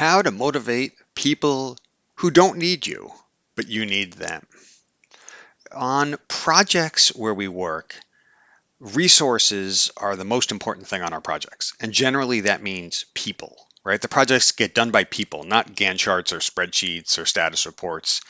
How to motivate people who don't need you, but you need them. On projects where we work, resources are the most important thing on our projects. And generally that means people, right? The projects get done by people, not Gantt charts or spreadsheets or status reports.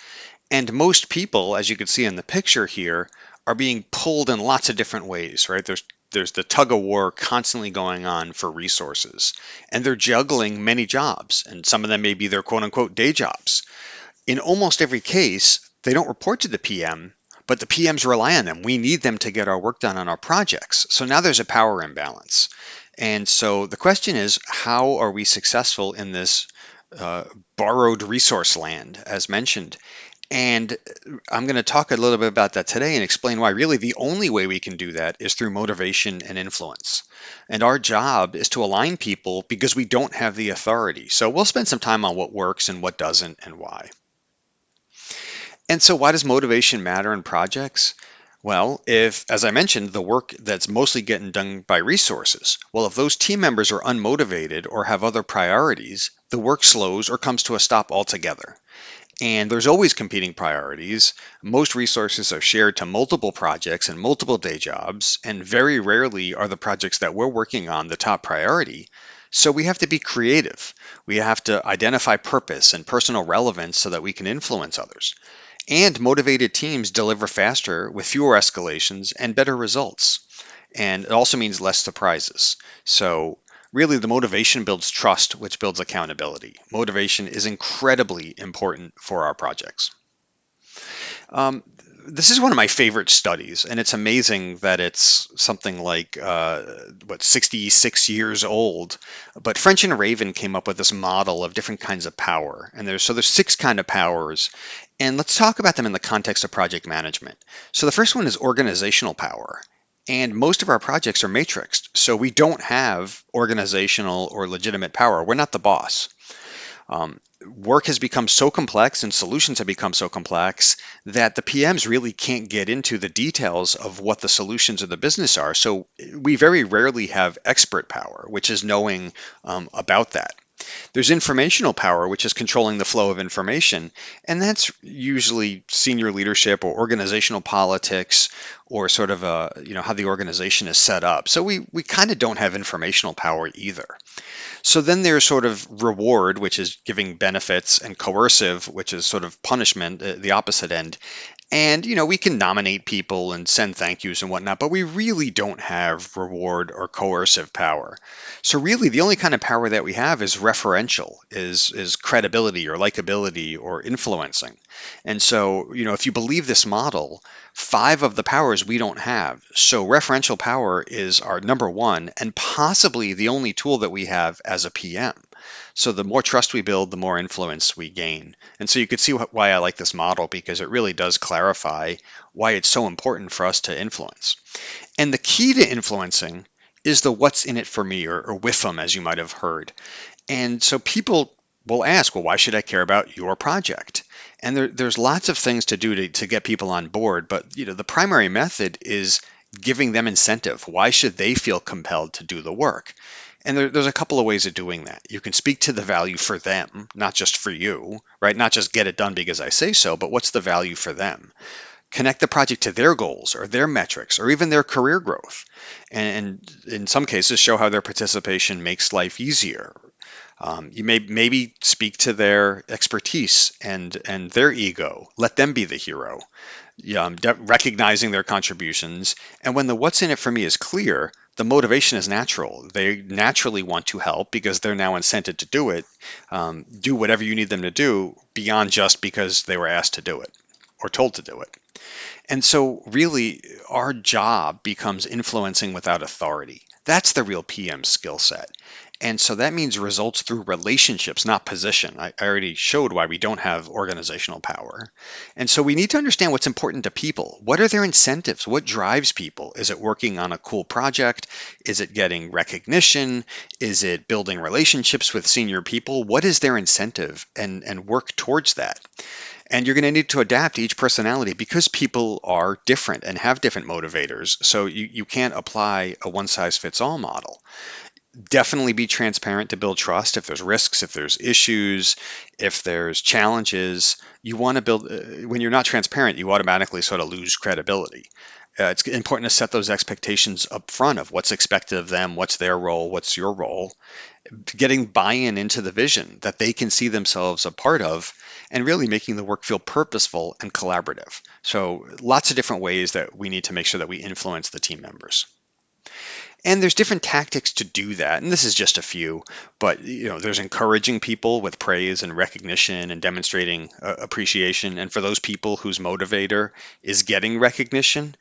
And most people, as you can see in the picture here, are being pulled in lots of different ways, right? There's the tug of war constantly going on for resources, and they're juggling many jobs, and some of them may be their quote unquote day jobs. In almost every case, they don't report to the PM, but the PMs rely on them. We need them to get our work done on our projects. So now there's a power imbalance. And so the question is, how are we successful in this uh, borrowed resource land, as mentioned? And I'm going to talk a little bit about that today and explain why really the only way we can do that is through motivation and influence. And our job is to align people because we don't have the authority. So we'll spend some time on what works and what doesn't and why. And so why does motivation matter in projects? Well, if, as I mentioned, the work that's mostly getting done by resources, well, if those team members are unmotivated or have other priorities, the work slows or comes to a stop altogether. And there's always competing priorities. Most resources are shared to multiple projects and multiple day jobs, and very rarely are the projects that we're working on the top priority. So we have to be creative. We have to identify purpose and personal relevance so that we can influence others. And motivated teams deliver faster with fewer escalations and better results. And it also means less surprises. So really the motivation builds trust, which builds accountability. Motivation is incredibly important for our projects. Um, this is one of my favorite studies, and it's amazing that it's something like 66 years old. But French and Raven came up with this model of different kinds of power, and there's six kind of powers, and let's talk about them in the context of project management. So the first one is organizational power. And most of our projects are matrixed, so we don't have organizational or legitimate power. We're not the boss. Work has become so complex and solutions have become so complex that the PMs really can't get into the details of what the solutions of the business are. So we very rarely have expert power, which is knowing about that. There's informational power, which is controlling the flow of information, and that's usually senior leadership or organizational politics or sort of how the organization is set up. So we kind of don't have informational power either. So then there's sort of reward, which is giving benefits, and coercive, which is sort of punishment, the opposite end. And, we can nominate people and send thank yous and whatnot, but we really don't have reward or coercive power. So really the only kind of power that we have is referential, is credibility or likability or influencing. And so, if you believe this model, five of the powers we don't have. So referential power is our number one and possibly the only tool that we have as a PM. So the more trust we build, the more influence we gain. And so you could see why I like this model, because it really does clarify why it's so important for us to influence. And the key to influencing is the what's in it for me, or WIIFM, as you might have heard. And so people will ask, well, why should I care about your project? And there's lots of things to do to get people on board, but the primary method is giving them incentive. Why should they feel compelled to do the work? And there's a couple of ways of doing that. You can speak to the value for them, not just for you, right? Not just get it done because I say so, but what's the value for them? Connect the project to their goals or their metrics or even their career growth. And in some cases, show how their participation makes life easier. You may maybe speak to their expertise and their ego. Let them be the hero. Yeah, recognizing their contributions. And when the what's in it for me is clear, the motivation is natural. They naturally want to help because they're now incented to do it. Do whatever you need them to do beyond just because they were asked to do it or told to do it. And so, really, our job becomes influencing without authority. That's the real PM skill set. And so that means results through relationships, not position. I already showed why we don't have organizational power. And so we need to understand what's important to people. What are their incentives? What drives people? Is it working on a cool project? Is it getting recognition? Is it building relationships with senior people? What is their incentive? And work towards that. And you're going to need to adapt to each personality because people are different and have different motivators. So you can't apply a one size fits all model. Definitely be transparent to build trust. If there's risks, if there's issues, if there's challenges, you want to build, when you're not transparent, you automatically sort of lose credibility. It's important to set those expectations up front of what's expected of them, what's their role, what's your role, getting buy-in into the vision that they can see themselves a part of, and really making the work feel purposeful and collaborative. So lots of different ways that we need to make sure that we influence the team members. And there's different tactics to do that, and this is just a few, but there's encouraging people with praise and recognition and demonstrating appreciation. And for those people whose motivator is getting recognition,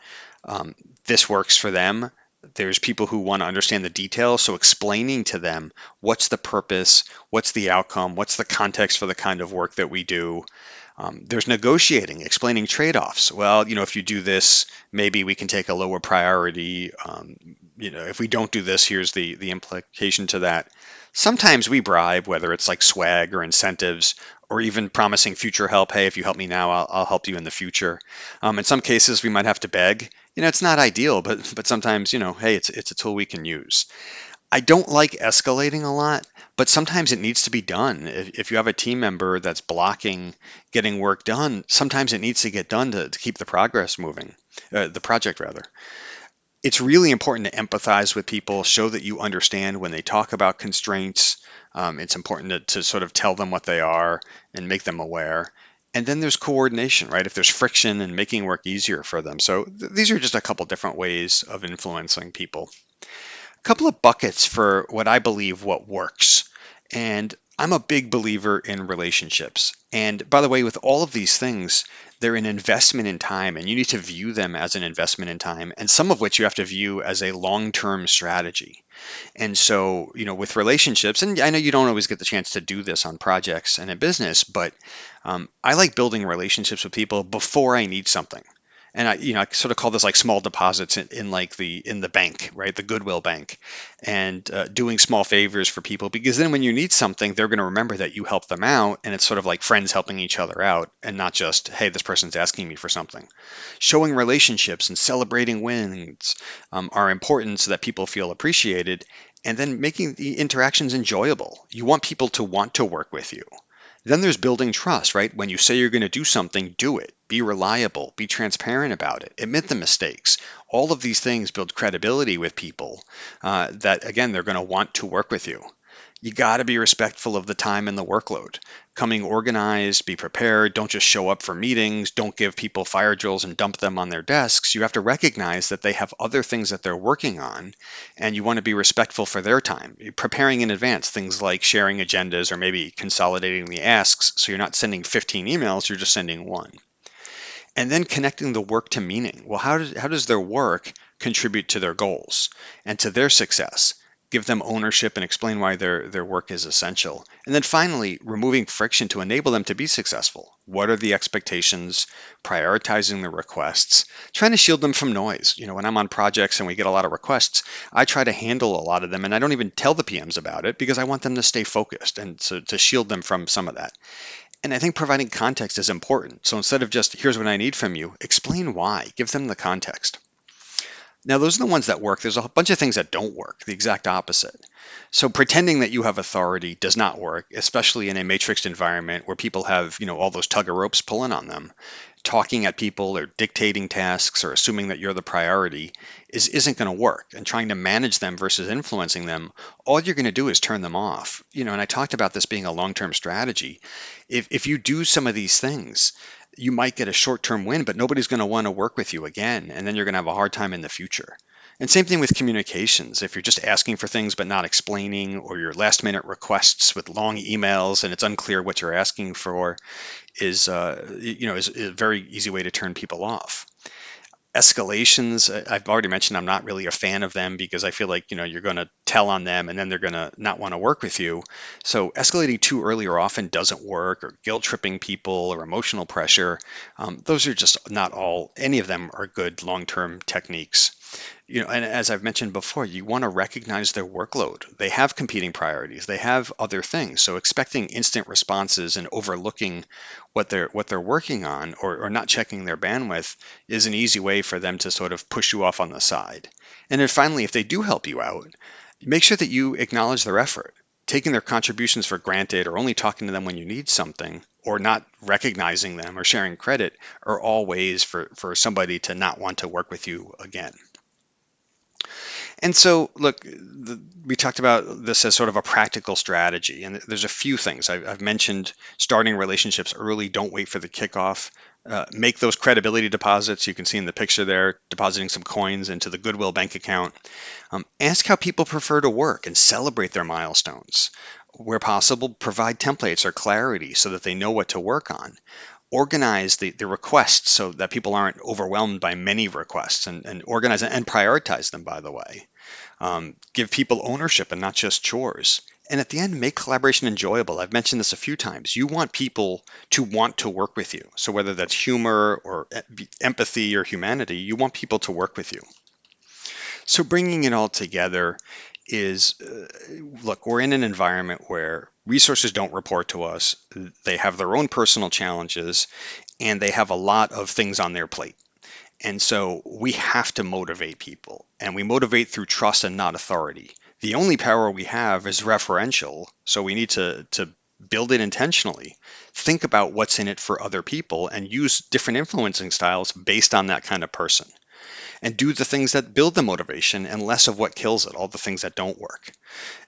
this works for them. There's people who want to understand the details, so explaining to them what's the purpose, what's the outcome, what's the context for the kind of work that we do. There's negotiating, explaining trade-offs. Well, if you do this, maybe we can take a lower priority. If we don't do this, here's the implication to that. Sometimes we bribe, whether it's like swag or incentives, or even promising future help. Hey, if you help me now, I'll help you in the future. In some cases, we might have to beg. It's not ideal, but sometimes, hey, it's a tool we can use. I don't like escalating a lot, but sometimes it needs to be done. If you have a team member that's blocking getting work done, sometimes it needs to get done to keep the progress moving, the project rather. It's really important to empathize with people, show that you understand when they talk about constraints. It's important to sort of tell them what they are and make them aware. And then there's coordination, right? If there's friction and making work easier for them. So these are just a couple different ways of influencing people. Couple of buckets for what I believe what works. And I'm a big believer in relationships. And by the way, with all of these things, they're an investment in time, and you need to view them as an investment in time, and some of which you have to view as a long-term strategy. And so, with relationships, and I know you don't always get the chance to do this on projects and in business, but I like building relationships with people before I need something. And I sort of call this like small deposits in like in the bank, right? The Goodwill Bank, and doing small favors for people, because then when you need something, they're going to remember that you helped them out, and it's sort of like friends helping each other out, and not just, hey, this person's asking me for something. Showing relationships and celebrating wins are important so that people feel appreciated, and then making the interactions enjoyable. You want people to want to work with you. Then there's building trust, right? When you say you're going to do something, do it. Be reliable. Be transparent about it. Admit the mistakes. All of these things build credibility with people that, again, they're going to want to work with you. You got to be respectful of the time and the workload. Coming organized, be prepared. Don't just show up for meetings. Don't give people fire drills and dump them on their desks. You have to recognize that they have other things that they're working on, and you want to be respectful for their time. Preparing in advance, things like sharing agendas or maybe consolidating the asks so you're not sending 15 emails, you're just sending one. And then connecting the work to meaning. Well, how does their work contribute to their goals and to their success? Give them ownership and explain why their work is essential. And then finally, removing friction to enable them to be successful. What are the expectations? Prioritizing the requests, trying to shield them from noise. When I'm on projects and we get a lot of requests, I try to handle a lot of them, and I don't even tell the PMs about it because I want them to stay focused and to shield them from some of that. And I think providing context is important. So instead of just, here's what I need from you, explain why, give them the context. Now, those are the ones that work. There's a bunch of things that don't work, the exact opposite. So pretending that you have authority does not work, especially in a matrixed environment where people have, all those tug of ropes pulling on them. Talking at people or dictating tasks or assuming that you're the priority isn't going to work. And trying to manage them versus influencing them, all you're going to do is turn them off. And I talked about this being a long-term strategy. If you do some of these things, you might get a short-term win, but nobody's going to want to work with you again, and then you're going to have a hard time in the future. And same thing with communications. If you're just asking for things but not explaining, or your last-minute requests with long emails and it's unclear what you're asking for, is a very easy way to turn people off. Escalations, I've already mentioned I'm not really a fan of them because I feel like you're going to tell on them and then they're going to not want to work with you. So escalating too early or often doesn't work, or guilt tripping people or emotional pressure. Those are just not any of them are good long-term techniques. And as I've mentioned before, you want to recognize their workload. They have competing priorities. They have other things. So expecting instant responses and overlooking what they're working on, or not checking their bandwidth, is an easy way for them to sort of push you off on the side. And then finally, if they do help you out, Make sure that you acknowledge their effort. Taking their contributions for granted or only talking to them when you need something or not recognizing them or sharing credit are all ways for somebody to not want to work with you again. And so, look, we talked about this as sort of a practical strategy, and there's a few things. I've mentioned starting relationships early, don't wait for the kickoff. Make those credibility deposits. You can see in the picture there, depositing some coins into the Goodwill bank account. Ask how people prefer to work and celebrate their milestones. Where possible, provide templates or clarity so that they know what to work on. Organize the requests so that people aren't overwhelmed by many requests, and organize and prioritize them, by the way. Give people ownership and not just chores. And at the end, make collaboration enjoyable. I've mentioned this a few times. You want people to want to work with you. So whether that's humor or empathy or humanity, you want people to work with you. So bringing it all together is, look, we're in an environment where resources don't report to us. They have their own personal challenges and they have a lot of things on their plate. And so we have to motivate people, and we motivate through trust and not authority. The only power we have is referential, so we need to build it intentionally. Think about what's in it for other people and use different influencing styles based on that kind of person. And do the things that build the motivation and less of what kills it, all the things that don't work.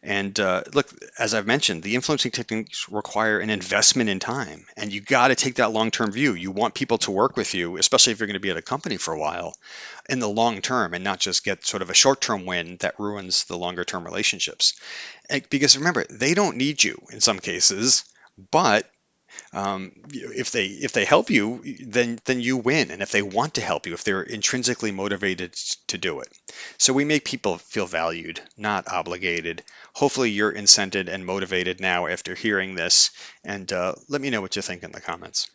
And look, as I've mentioned, the influencing techniques require an investment in time, and you got to take that long-term view. You want people to work with you, especially if you're going to be at a company for a while, in the long term, and not just get sort of a short-term win that ruins the longer-term relationships. Because remember, they don't need you in some cases, but if they help you, then you win. And if they want to help you, if they're intrinsically motivated to do it. So we make people feel valued, not obligated. Hopefully you're incented and motivated now after hearing this. And let me know what you think in the comments.